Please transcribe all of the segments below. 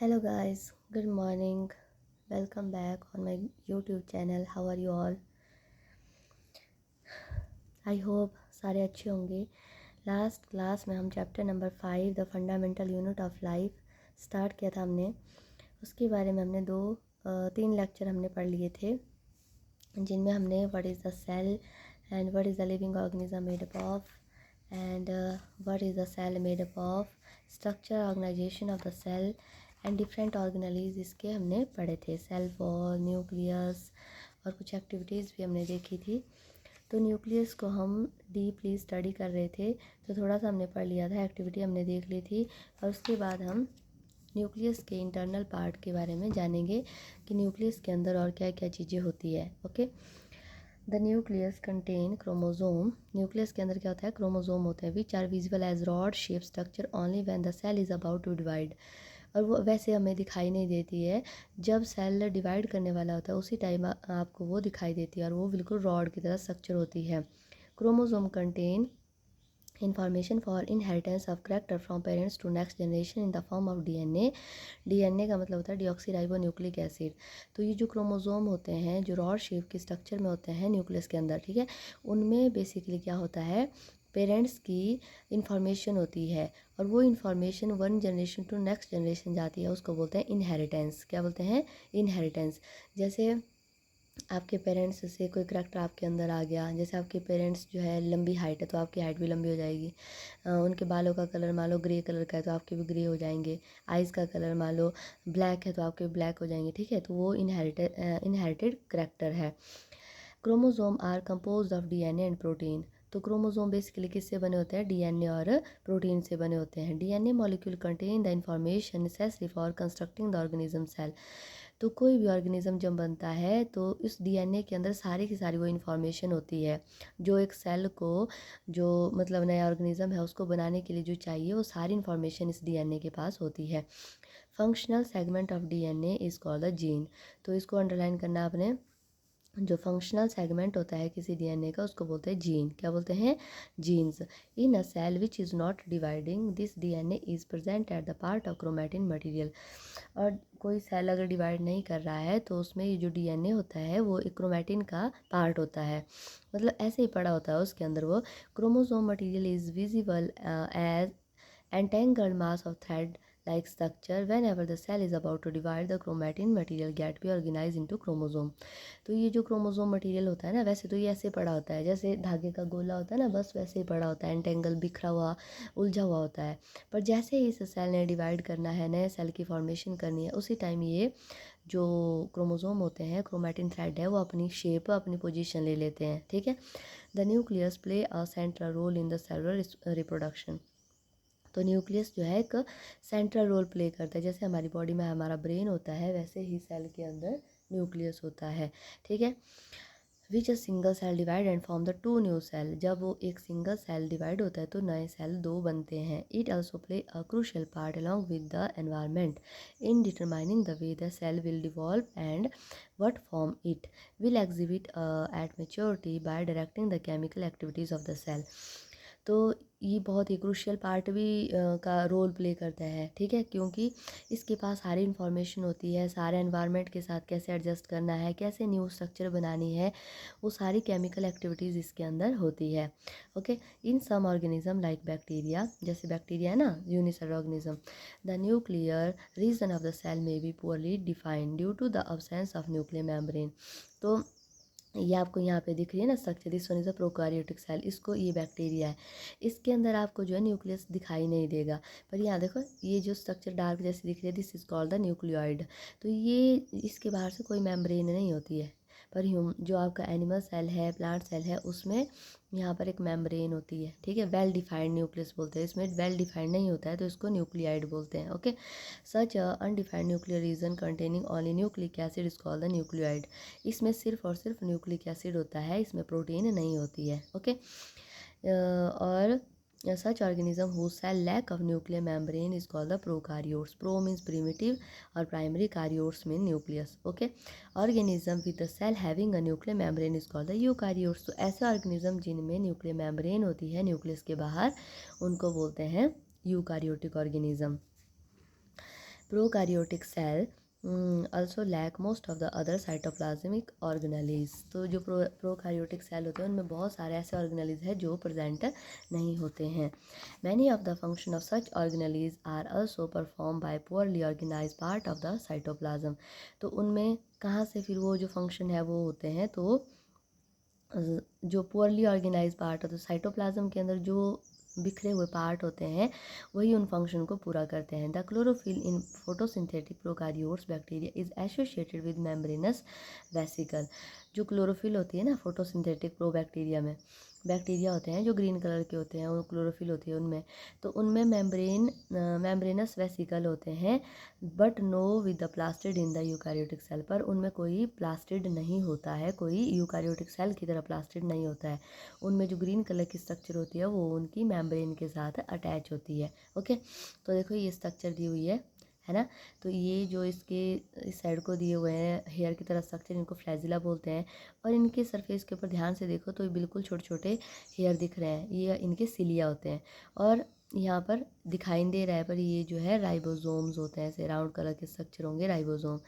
Hello guys, good morning. Welcome back on my YouTube channel. How are you all? I hope सारे अच्छे होंगे। Last class में हम chapter number 5 the fundamental unit of life start किया था हमने। उसके बारे में हमने तीन लेक्चर हमने पढ़ लिए थे, जिनमें हमने what is the cell and what is the living organism made up of and what is the cell made up of, structure organisation of the cell and different organelles इसके हमने पढ़े थे। सेल वॉल, न्यूक्लियस और कुछ activities भी हमने देखी थी। तो न्यूक्लियस को हम डीपली स्टडी कर रहे थे, तो थोड़ा सा हमने पढ़ लिया था, एक्टिविटी हमने देख ली थी। और उसके बाद हम न्यूक्लियस के इंटरनल पार्ट के बारे में जानेंगे कि न्यूक्लियस के अंदर और क्या क्या चीज़ें होती है। Okay, the nucleus contain chromosome. Nucleus के अंदर क्या होता है? क्रोमोजोम होते हैं which are visible as rod shape structure only when the cell is about to divide. और वो वैसे हमें दिखाई नहीं देती है, जब सेल डिवाइड करने वाला होता है उसी टाइम आपको वो दिखाई देती है, और वो बिल्कुल रॉड की तरह स्ट्रक्चर होती है। Chromosome contain information for inheritance of character from parents to next generation in the form of DNA. DNA का मतलब होता है डीऑक्सीराइबो न्यूक्लिक एसिड। तो ये जो क्रोमोजोम होते हैं जो रॉड शेप के स्ट्रक्चर में होते हैं न्यूक्लियस के अंदर, ठीक है, उनमें बेसिकली क्या होता है, पेरेंट्स की इंफॉर्मेशन होती है, और वो information one generation to next generation जाती है, उसको बोलते हैं इनहेरिटेंस। क्या बोलते हैं? इनहेरिटेंस। जैसे आपके पेरेंट्स से कोई करैक्टर आपके अंदर आ गया, जैसे आपके पेरेंट्स जो है लंबी हाइट है तो आपकी हाइट भी लंबी हो जाएगी। उनके बालों का कलर मान लो ग्रे कलर का है तो आपके भी ग्रे हो जाएंगे। आइज़ का कलर मान लो ब्लैक है तो आपके भी ब्लैक हो जाएंगे, ठीक है। तो वो इनहेरिटेड करैक्टर है। Chromosome are compose of DNA and protein. तो क्रोमोजोम बेसिकली किससे बने होते हैं? डीएनए और प्रोटीन से बने होते हैं। DNA molecule contain the information necessary for constructing the organism cell. तो कोई भी ऑर्गेनिज्म जब बनता है तो इस डीएनए के अंदर सारी की सारी वो इन्फॉर्मेशन होती है, जो एक सेल को, जो मतलब नया ऑर्गेनिज्म है उसको बनाने के लिए जो चाहिए, वो सारी इन्फॉर्मेशन इस डीएनए के पास होती है। Functional segment of DNA is called the gene. तो इसको अंडरलाइन करना आपने। जो फंक्शनल सेगमेंट होता है किसी डीएनए का उसको बोलते हैं जीन। क्या बोलते हैं? Genes. In a cell which is not dividing this DNA is present at the part of chromatin material. और कोई सेल अगर डिवाइड नहीं कर रहा है तो उसमें ये जो डीएनए होता है वो एक क्रोमेटिन का पार्ट होता है, मतलब ऐसे ही पड़ा होता है उसके अंदर वो। Chromosome material is visible as entangled mass of thread like structure whenever the cell is about to divide, the chromatin material get be organized into chromosome। तो ये जो क्रोमोसोम मटेरियल होता है ना, वैसे तो ये ऐसे पड़ा होता है जैसे धागे का गोला होता है ना, बस वैसे ही पड़ा होता है, एंटेंगल बिखरा हुआ उलझा हुआ होता है। पर जैसे ही इस सेल ने डिवाइड करना है, नए सेल की फॉर्मेशन करनी है, उसी टाइम ये जो क्रोमोसोम होते हैं, क्रोमेटिन थ्रेड है, वो अपनी शेप, अपनी पोजीशन ले लेते हैं, ठीक है। The nucleus play a central role in the cellular reproduction. तो न्यूक्लियस जो है एक सेंट्रल रोल प्ले करता है। जैसे हमारी बॉडी में हमारा ब्रेन होता है, वैसे ही सेल के अंदर न्यूक्लियस होता है, ठीक है। Which a single cell divide and form the two new cell. जब वो एक सिंगल सेल डिवाइड होता है तो नए सेल दो बनते हैं। It also play a crucial part along with the environment in determining the way the cell will devolve and what form it will exhibit at maturity by directing the chemical activities of the cell। तो ये बहुत ही crucial part भी का role play करता है, ठीक है, क्योंकि इसके पास सारी इन्फॉर्मेशन होती है, सारे एनवायरनमेंट के साथ कैसे एडजस्ट करना है, कैसे न्यू स्ट्रक्चर बनानी है, वो सारी केमिकल एक्टिविटीज़ इसके अंदर होती है। Okay, in some organism like bacteria, जैसे बैक्टीरिया है ना, unicellular organism, the nuclear region of the cell में be poorly defined due to the absence of nuclear membrane. तो ये आपको यहाँ पे दिख रही है ना structure, this one is a prokaryotic cell, इसको ये बैक्टीरिया है, इसके अंदर आपको जो है न्यूक्लियस दिखाई नहीं देगा। पर यहाँ देखो ये जो स्ट्रक्चर डार्क जैसी दिख रही है, this is called the nucleoid. तो ये इसके बाहर से कोई मेम्ब्रेन नहीं होती है। पर जो आपका एनिमल सेल है, प्लांट सेल है, उसमें यहाँ पर एक मेम्ब्रेन होती है, ठीक है। वेल डिफाइंड न्यूक्लियस बोलते हैं, इसमें वेल डिफाइंड नहीं होता है तो इसको न्यूक्लियाइड बोलते हैं। Okay, such undefined nuclear region containing only nucleic acid is called the nucleoid. इसमें सिर्फ और सिर्फ न्यूक्लिक एसिड होता है, इसमें प्रोटीन नहीं होती है। ओके, और such organism whose cell lack of nuclear membrane is called the prokaryotes। pro means primitive और primary, karyotes mean nucleus। okay, organism with the cell having a nuclear membrane is called the eukaryotes। तो ऐसे organism जिनमें nuclear membrane होती है nucleus के बाहर, उनको बोलते हैं eukaryotic organism। Prokaryotic cell also lack most of the other cytoplasmic organelles। तो जो प्रोकैरियोटिक सेल होते हैं उनमें बहुत सारे ऐसे ऑर्गेनेलीज हैं जो प्रेजेंट नहीं होते हैं। Many of the function of such organelles are also performed by poorly organized part of the cytoplasm। तो उनमें कहाँ से फिर वो जो फंक्शन है वो होते हैं, तो जो पुअरली ऑर्गेनाइज पार्ट होता है साइटोप्लाज्म के अंदर जो बिखरे हुए पार्ट होते हैं वही उन फंक्शन को पूरा करते हैं। The chlorophyll in photosynthetic prokaryotes bacteria is associated with membranes vesicle. जो क्लोरोफिल होती है ना फोटोसिंथेटिक प्रोबैक्टीरिया में, बैक्टीरिया होते हैं जो ग्रीन कलर के होते हैं, वो क्लोरोफिल होती है उनमें, तो उनमें मेम्ब्रेनस वेसिकल होते हैं, but no with the plastid in the eukaryotic cell. पर उनमें कोई प्लास्टिड नहीं होता है, कोई यूकैरियोटिक सेल की तरह प्लास्टिड नहीं होता है। उनमें जो ग्रीन कलर की स्ट्रक्चर होती है वो उनकी मेम्ब्रेन के साथ अटैच होती है। ओके, तो देखो ये स्ट्रक्चर दी हुई है ना। तो ये जो इसके इस साइड को दिए हुए हैं हेयर की तरह स्ट्रक्चर, इनको फ्लैजिला बोलते हैं। और इनके सरफेस के ऊपर ध्यान से देखो तो ये बिल्कुल छोटे छोटे हेयर दिख रहे हैं, ये इनके सिलिया होते हैं। और यहाँ पर दिखाई नहीं दे रहा है पर ये जो है राइबोसोम्स होते हैं, ऐसे राउंड कलर के स्ट्रक्चर होंगे राइबोसोम।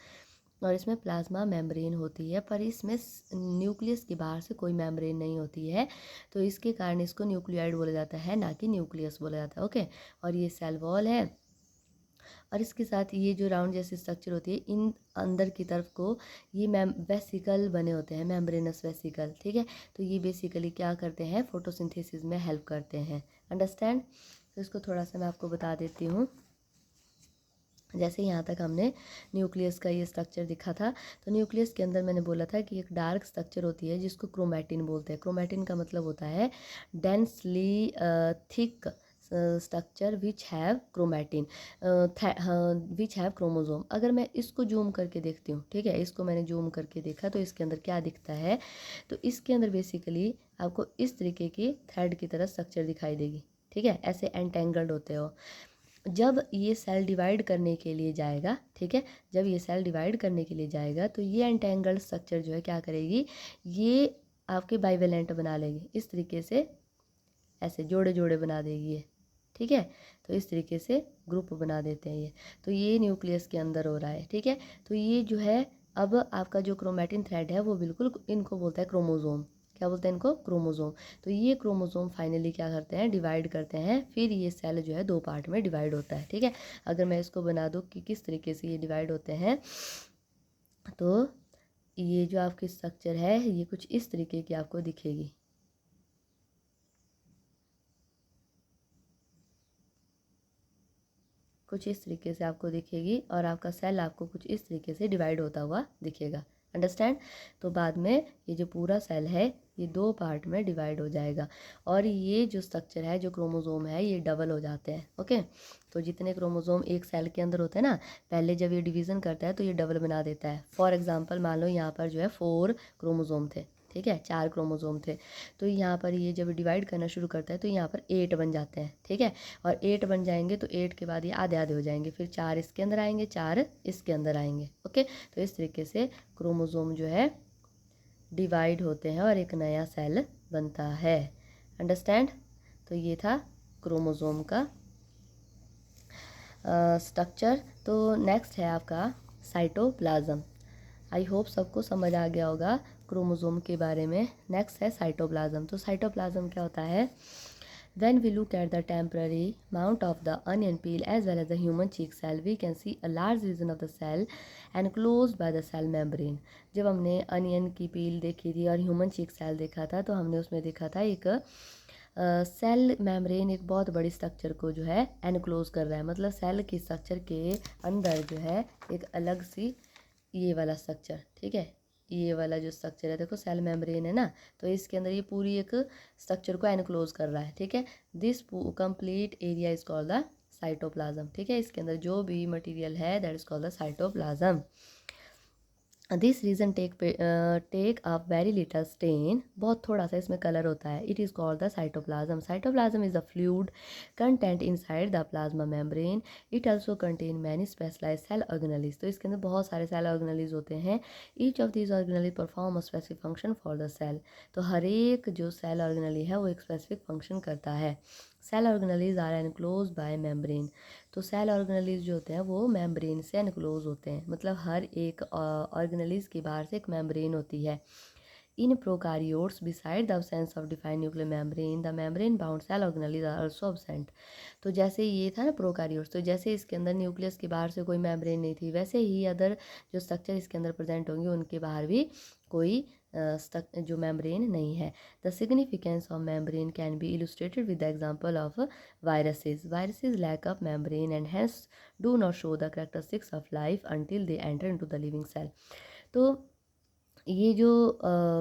और इसमें प्लाज्मा मेम्ब्रेन होती है, पर इसमें न्यूक्लियस के बाहर से कोई मेम्ब्रेन नहीं होती है, तो इसके कारण इसको न्यूक्लियाइड बोला जाता है, ना कि न्यूक्लियस बोला जाता है। ओके, और ये सेल वॉल है, और इसके साथ ये जो राउंड जैसी स्ट्रक्चर होती है इन अंदर की तरफ को ये वेसिकल बने होते हैं, मेम्ब्रेनस वेसिकल। ठीक है, तो ये बेसिकली क्या करते हैं, फोटोसिंथेसिस में हेल्प करते हैं। अंडरस्टैंड। तो इसको थोड़ा सा मैं आपको बता देती हूँ। जैसे यहाँ तक हमने न्यूक्लियस का ये स्ट्रक्चर दिखा था, तो न्यूक्लियस के अंदर मैंने बोला था कि एक डार्क स्ट्रक्चर होती है जिसको क्रोमैटिन बोलते हैं। क्रोमैटिन का मतलब होता है densely thick structure which have chromatin which have chromosome. अगर मैं इसको जूम करके देखती हूँ, ठीक है, इसको मैंने जूम करके देखा तो इसके अंदर क्या दिखता है, तो इसके अंदर बेसिकली आपको इस तरीके की थ्रेड की तरह स्ट्रक्चर दिखाई देगी। ठीक है, ऐसे एंटेंगल्ड होते हो। जब ये सेल डिवाइड करने के लिए जाएगा, ठीक है, जब ये सेल डिवाइड करने के लिए जाएगा तो ये एंटेंगल्ड स्ट्रक्चर जो है क्या करेगी, ये आपके बाइवेलेंट बना लेगी इस तरीके से, ऐसे जोड़े जोड़े बना देगी ये। ठीक है, तो इस तरीके से ग्रुप बना देते हैं ये। तो ये न्यूक्लियस के अंदर हो रहा है। ठीक है, तो ये जो है अब आपका जो क्रोमैटिन थ्रेड है वो बिल्कुल इनको बोलता है क्रोमोजोम। क्या बोलते हैं इनको, क्रोमोजोम। तो ये क्रोमोजोम फाइनली क्या करते हैं, डिवाइड करते हैं, फिर ये सेल जो है दो पार्ट में डिवाइड होता है। ठीक है, अगर मैं इसको बना दूँ कि किस तरीके से ये डिवाइड होते हैं, तो ये जो आपकी स्ट्रक्चर है ये कुछ इस तरीके की आपको दिखेगी। कुछ इस तरीके से आपको दिखेगी और आपका सेल आपको कुछ इस तरीके से डिवाइड होता हुआ दिखेगा। अंडरस्टैंड। तो बाद में ये जो पूरा सेल है ये दो पार्ट में डिवाइड हो जाएगा, और ये जो स्ट्रक्चर है जो क्रोमोजोम है ये डबल हो जाते हैं। ओके, तो जितने क्रोमोजोम एक सेल के अंदर होते हैं ना, पहले जब ये डिवीज़न करता है तो ये डबल बना देता है। फॉर एग्जांपल मान लो यहाँ पर जो है 4 क्रोमोजोम थे, ठीक है, 4 क्रोमोजोम थे, तो यहाँ पर ये जब डिवाइड करना शुरू करता है तो यहाँ पर 8 बन जाते हैं। ठीक है, और 8 बन जाएंगे तो 8 के बाद ये आधे आधे हो जाएंगे, फिर 4 इसके अंदर आएंगे, 4 इसके अंदर आएंगे। ओके, तो इस तरीके से क्रोमोजोम जो है डिवाइड होते हैं और एक नया सेल बनता है। अंडरस्टैंड। तो ये था क्रोमोजोम का स्ट्रक्चर। तो नेक्स्ट है आपका साइटोप्लाज्म। आई होप सबको समझ आ गया होगा क्रोमोजोम के बारे में। नेक्स्ट है साइटोप्लाज्म। तो साइटोप्लाज्म क्या होता है, when we look at the temporary mount of the onion peel as well as the human cheek cell, we can see a large region of the cell enclosed by the cell membrane। जब हमने onion की पील देखी थी और human चीक cell देखा था तो हमने उसमें देखा था एक सेल मेम्ब्रेन एक बहुत बड़ी स्ट्रक्चर को जो है एनक्लोज कर रहा है, मतलब सेल की स्ट्रक्चर के अंदर जो है एक अलग सी ये वाला स्ट्रक्चर। ठीक है, ये वाला जो स्ट्रक्चर है देखो सेल मेम्ब्रेन है ना, तो इसके अंदर ये पूरी एक स्ट्रक्चर को एनक्लोज कर रहा है। ठीक है, this complete area is called the cytoplasm. ठीक है, इसके अंदर जो भी मटेरियल है that is called the cytoplasm. This region take a very little stain, बहुत थोड़ा सा इसमें कलर होता है। It is called the cytoplasm. Cytoplasm is the fluid content inside the plasma membrane. It also contain many specialise cell organelles. तो इसके अंदर बहुत सारे सेल ऑर्गेनेलीज होते हैं। Each of these organelles perform a specific function for the cell. तो हर एक जो सेल ऑर्गेनेली है वो एक स्पेसिफिक फंक्शन करता है। Cell organelles are enclose by membrane. तो सेल ऑर्गेनेलिज जो होते हैं वो मेम्ब्रेन से एनक्लोज होते हैं, मतलब हर एक ऑर्गेनेलिज के बाहर से एक मेम्ब्रेन होती है। In prokaryotes, beside the absence of defined nuclear membrane, the membrane-bound cell organelles are also absent. तो जैसे ये था ना प्रोकारियोट्स, तो जैसे इसके अंदर न्यूक्लियस के बाहर से कोई मेम्ब्रेन नहीं थी, वैसे ही अदर जो स्ट्रक्चर इसके अंदर प्रेजेंट होंगे उनके बाहर भी कोई जो मेम्ब्रेन नहीं है। The significance of membrane can be illustrated with the example of viruses. Viruses lack of membrane and hence do not show the characteristics of life until they enter into the living cell. तो ये जो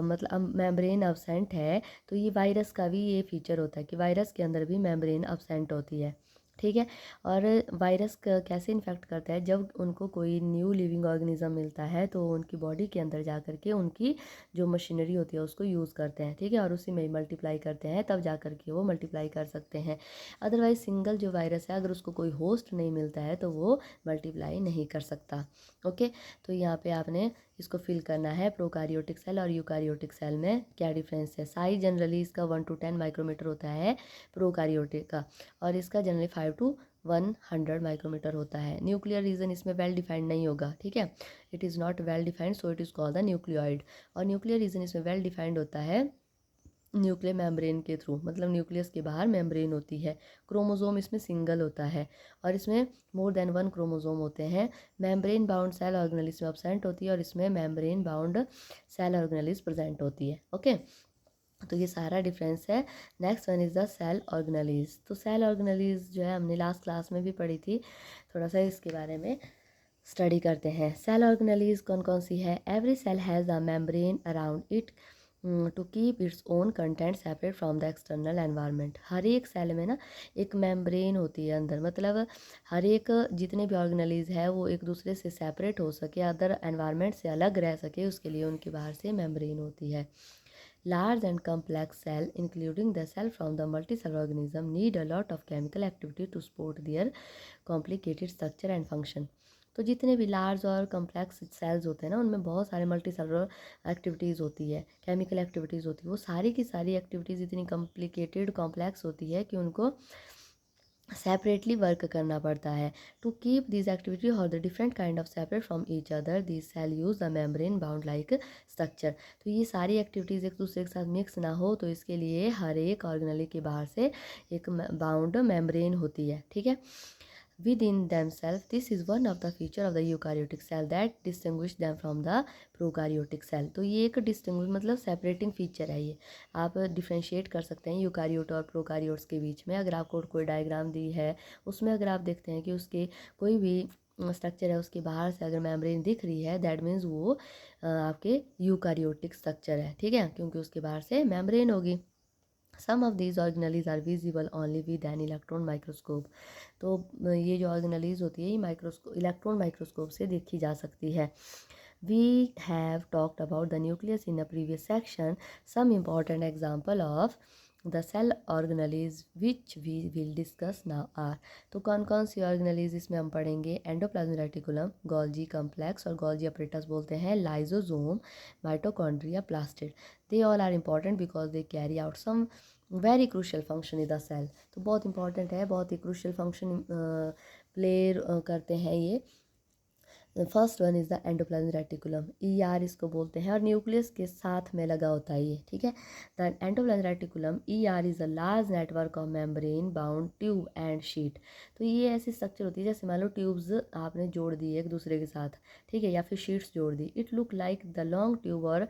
मतलब membrane absent है, तो ये virus का भी ये फीचर होता है कि वायरस के अंदर भी मेम्ब्रेन अब्सेंट होती है, ठीक है। और वायरस कैसे इन्फेक्ट करता है, जब उनको कोई न्यू लिविंग ऑर्गेनिज्म मिलता है तो उनकी बॉडी के अंदर जा कर के उनकी जो मशीनरी होती है उसको यूज़ करते हैं, ठीक है, और उसी में मल्टीप्लाई करते हैं, तब जा कर के वो मल्टीप्लाई कर सकते हैं। अदरवाइज सिंगल जो वायरस है, अगर उसको कोई होस्ट नहीं मिलता है तो वो मल्टीप्लाई नहीं कर सकता। ओके, तो यहाँ पे आपने इसको फिल करना है, प्रोकारियोटिक सेल और यूकारियोटिक सेल में क्या डिफरेंस है। साइज जनरली इसका 1 to 10 माइक्रोमीटर होता है प्रोकारियोटिक का, और इसका जनरली 5 to 100 माइक्रोमीटर होता है। न्यूक्लियर रीजन इसमें वेल डिफाइंड नहीं होगा, ठीक है, it is not well defined, so it is called the nucleoid. और न्यूक्लियर रीजन इसमें वेल डिफाइंड होता है न्यूक्लियर मेम्ब्रेन के थ्रू, मतलब न्यूक्लियस के बाहर मेम्ब्रेन होती है। क्रोमोसोम इसमें सिंगल होता है और इसमें मोर देन 1 क्रोमोसोम होते हैं। मेम्ब्रेन बाउंड सेल ऑर्गेनेलिस में अब्सेंट होती है और इसमें membrane bound cell organelles present होती है। ओके, तो ये सारा डिफरेंस है। Next one is the cell organelles. तो सेल ऑर्गेनेलिस जो है हमने लास्ट क्लास में भी पढ़ी थी, थोड़ा सा इसके बारे में स्टडी करते हैं। सेल ऑर्गेनेलिस कौन कौन सी है। Every cell has a membrane around it to keep its own content separate from the external environment. हर एक सेल में ना एक मेम्ब्रेन होती है अंदर, मतलब हर एक जितने भी ऑर्गेनेलिज है वो एक दूसरे से सेपरेट हो सके, अदर एनवायरनमेंट से अलग रह सके, उसके लिए उनके बाहर से मेम्ब्रेन होती है। Large and complex cell, including the cell from the multicellular organism, need a lot of chemical activity to support their complicated structure and function. तो जितने भी लार्ज और कम्प्लेक्स सेल्स होते हैं ना, उनमें बहुत सारे मल्टी सेलुलर एक्टिविटीज़ होती है, केमिकल एक्टिविटीज़ होती है। वो सारी की सारी एक्टिविटीज़ इतनी कॉम्प्लिकेटेड कॉम्प्लेक्स होती है कि उनको सेपरेटली वर्क करना पड़ता है। टू कीप दिस एक्टिविटी और the different kind of separate from each other, this cell use the membrane bound like structure. तो ये सारी एक्टिविटीज़ एक दूसरे के साथ मिक्स ना हो, तो इसके लिए हर एक ऑर्गेनेली के बाहर से एक बाउंड मेम्ब्रेन होती है, ठीक है, within themselves. This is one of the feature of the eukaryotic cell that distinguish them from the prokaryotic cell. तो ये एक डिस्टिंग्विश मतलब सेपरेटिंग फीचर है। ये आप डिफ्रेंशिएट कर सकते हैं यूकारियोट और प्रोकारियोट्स के बीच में। अगर आपको कोई डायग्राम दी है उसमें अगर आप देखते हैं कि उसके कोई भी स्ट्रक्चर है उसके बाहर से अगर मेम्ब्रेन दिख रही है, दैट मीन्स वो आपके यूकारियोटिक स्ट्रक्चर है, ठीक है, क्योंकि उसके बाहर से मेम्ब्रेन होगी। Some of these organelles are visible only with an electron microscope. तो ये जो ऑर्गेनेलीज होती है ये इलेक्ट्रॉन माइक्रोस्कोप से देखी जा सकती है। We have talked about the nucleus in a previous section. Some important example of the cell organelles which we will discuss now are, तो कौन कौन सी ऑर्गेनेलीज इसमें हम पढ़ेंगे। एंडोप्लाज्मिक रेटिकुलम, गोल्जी कम्प्लेक्स और गोल्जी अपरेटस बोलते हैं, lysosome, mitochondria, plastid. They all are important because they carry out some very crucial function in the cell. तो बहुत इंपॉर्टेंट है, बहुत ही क्रूशल फंक्शन प्ले करते हैं ये। First one is the endoplasmic reticulum, ER इसको बोलते हैं, और न्यूक्लियस के साथ में लगा होता है ये, ठीक है। The endoplasmic reticulum ER is a large network of membrane bound tube and sheet. तो ये ऐसी स्ट्रक्चर होती है जैसे मान लो ट्यूब्स आपने जोड़ दी एक दूसरे के साथ, ठीक है, या फिर शीट्स जोड़ दी। It look like the long tube और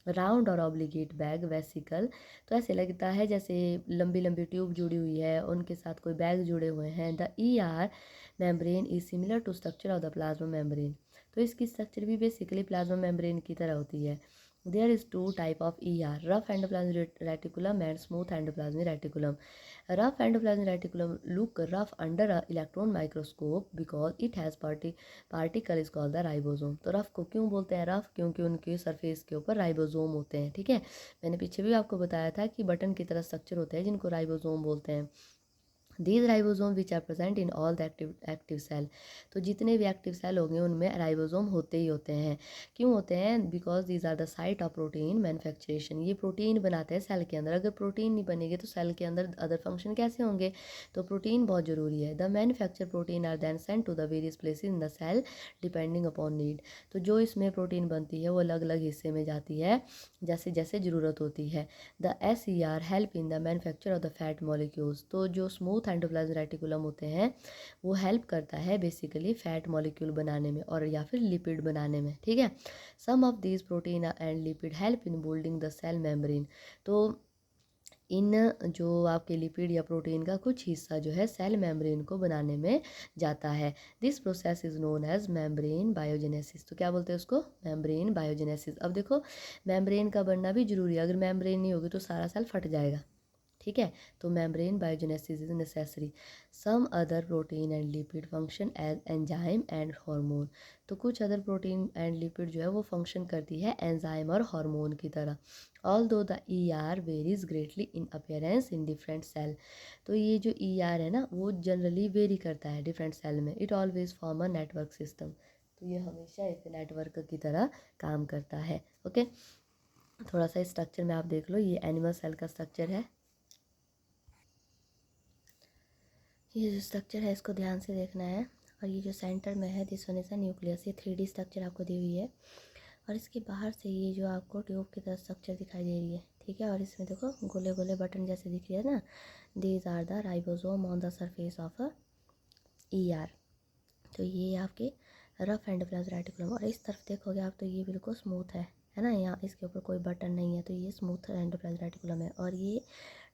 राउंड और ऑब्लिगेट बैग वेसिकल। तो ऐसे लगता है जैसे लंबी लंबी ट्यूब जुड़ी हुई है, उनके साथ कोई बैग जुड़े हुए हैं। The ER membrane is similar to structure of the plasma membrane. तो इसकी स्ट्रक्चर भी बेसिकली प्लाज्मा मेम्ब्रेन की तरह होती है। There is 2 type of ER, rough endoplasmic reticulum and smooth endoplasmic reticulum. Rough endoplasmic reticulum look rough under a electron microscope because it has particle is called the ribosome. तो rough को क्यों बोलते हैं rough, क्योंकि उनके surface के ऊपर ribosome होते हैं, ठीक है। मैंने पीछे भी आपको बताया था कि बटन की तरह स्ट्रक्चर होते हैं जिनको राइबोसोम बोलते हैं। These ribosome which are present in all the active cell. तो जितने भी एक्टिव सेल होंगे उनमें राइबोसोम होते ही होते हैं। क्यों होते हैं? Because these are the site of protein manufacturation. ये प्रोटीन बनाते हैं सेल के अंदर। अगर प्रोटीन नहीं बनेगी तो सेल के अंदर अदर फंक्शन कैसे होंगे? तो प्रोटीन बहुत ज़रूरी है। The manufacture protein are then sent to the various places in the cell depending upon need. तो जो इसमें प्रोटीन बनती है वो अलग अलग हिस्से में जाती है जैसे जैसे ज़रूरत होती है। The SER help in the manufacture of the fat molecules. तो जो स्मूथ एंडोप्लाज्म रेटिकुलम होते हैं वो हेल्प करता है बेसिकली फैट मॉलिक्यूल बनाने में और या फिर लिपिड बनाने में, ठीक है। Some of these protein and lipid help in building the cell membrane. तो इन जो आपके लिपिड या प्रोटीन का कुछ हिस्सा जो है सेल मेम्ब्रेन को बनाने में जाता है। This process is known as membrane biogenesis. तो क्या बोलते हैं उसको? Membrane biogenesis. अब देखो मेम्ब्रेन का बनना भी जरूरी है, अगर मेम्ब्रेन नहीं होगी तो सारा सेल फट जाएगा, ठीक है। तो membrane biogenesis is necessary. Some other protein and lipid function as enzyme and hormone. तो कुछ अदर प्रोटीन एंड लिपिड जो है वो फंक्शन करती है एंजाइम और हार्मोन की तरह। Although the ER varies greatly in appearance in different cell. तो ये जो ER है ना वो जनरली वेरी करता है डिफरेंट सेल में। It always form a network system. तो ये हमेशा एक नेटवर्क की तरह काम करता है। ओके, थोड़ा सा स्ट्रक्चर में आप देख लो। ये एनिमल सेल का स्ट्रक्चर है। ये जो स्ट्रक्चर है इसको ध्यान से देखना है। और ये जो सेंटर में है this one is a nucleus. ये 3D स्ट्रक्चर आपको दी हुई है और इसके बाहर से ये जो आपको ट्यूब की तरह स्ट्रक्चर दिखाई दे रही है, ठीक है। और इसमें देखो गोले गोले बटन जैसे दिख रही है ना, these are the ribosome on the surface of a ER। तो ये आपके रफ एंडोप्लाज्म रेटिकुलम। और इस तरफ देखोगे आप तो ये बिल्कुल स्मूथ है ना, यहाँ इसके ऊपर कोई बटन नहीं है, तो ये स्मूथ एंडोप्लाज्म रेटिकुलम है। और ये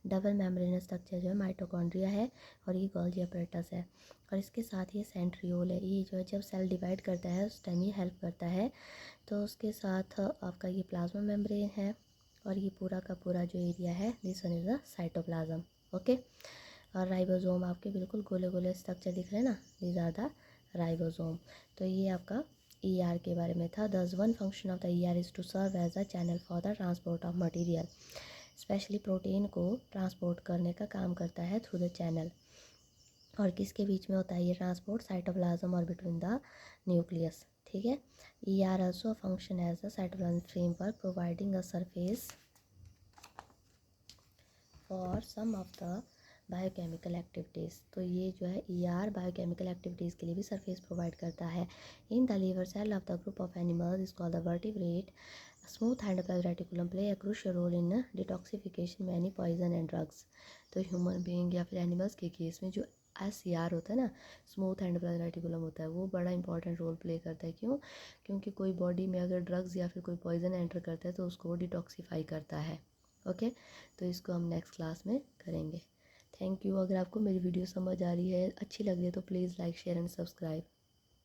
डबल मेम्ब्रेनस स्ट्रक्चर जो है माइटोकॉन्ड्रिया है और ये गोल्गी अपैरेटस है। और इसके साथ ये सेंट्रियोल है। ये जो है जब सेल डिवाइड करता है उस टाइम ये हेल्प करता है। तो उसके साथ आपका ये प्लाज्मा मेम्ब्रेन है और ये पूरा का पूरा जो एरिया है this one is the cytoplasm. Okay, और राइबोसोम आपके बिल्कुल गोले गोले स्ट्रक्चर दिख रहे हैं ना, दीज आर द राइबोसोम। तो ये आपका ER के बारे में था। Thus one function of the ER is to serve as a channel for the transport of material. Especially protein को ट्रांसपोर्ट करने का काम करता है थ्रू द चैनल। और किसके बीच में होता है ये ट्रांसपोर्ट? साइटोप्लाज्म और बिटवीन द न्यूक्लियस, ठीक है। ER also function as a cytoplasm framework providing a surface for some of the biochemical activities. तो ये जो है ER बायोकेमिकल एक्टिविटीज़ के लिए भी सरफेस प्रोवाइड करता है। In the liver cell of the group of animals is called the vertebrate. Smooth endoplasm reticulum play a crucial role in detoxification many poison and drugs. तो human being या फिर animals के case में जो SER होता है ना, smooth endoplasm reticulum होता है, वो बड़ा इंपॉर्टेंट रोल प्ले करता है। क्यों? क्योंकि कोई बॉडी में अगर ड्रग्स या फिर कोई पॉइजन एंटर करता है तो उसको डिटॉक्सीफाई करता है। ओके, तो इसको हम नेक्स्ट क्लास में करेंगे। Thank you. अगर आपको मेरी वीडियो समझ आ रही है, अच्छी लग रही है तो please like share and subscribe.